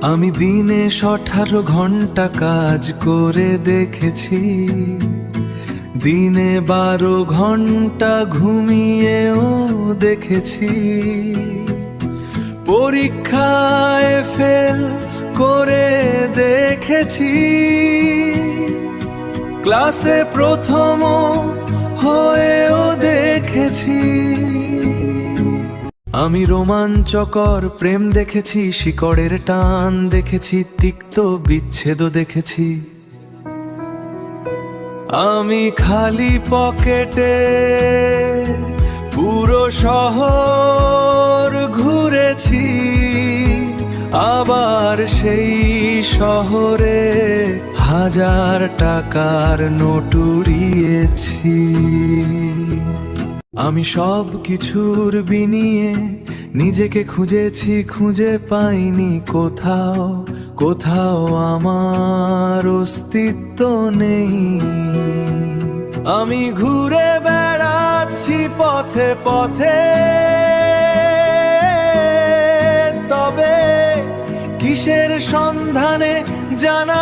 আমি দিনে 18 ঘন্টা কাজ করে দেখেছি, দিনে 12 ঘন্টা ঘুমিয়েও দেখেছি, পরীক্ষায় ফেল করে দেখেছি, ক্লাসে প্রথম হয়েও দেখেছি। আমি রোমাঞ্চকর প্রেম দেখেছি, শিকড়ের টান দেখেছি, তিক্ত বিচ্ছেদও দেখেছি। আমি খালি পকেটে পুরো শহর ঘুরেছি, আবার সেই শহরে 1000 টাকার নোট উড়িয়েছি। আমি সব কিছুর বিনিয়ে নিজেকে খুঁজেছি, খুঁজে পাইনি কোথাও, কোথাও আমার অস্তিত্ব নেই। আমি ঘুরে বেড়াচ্ছি পথে পথে, তবে কিসের সন্ধানে জানা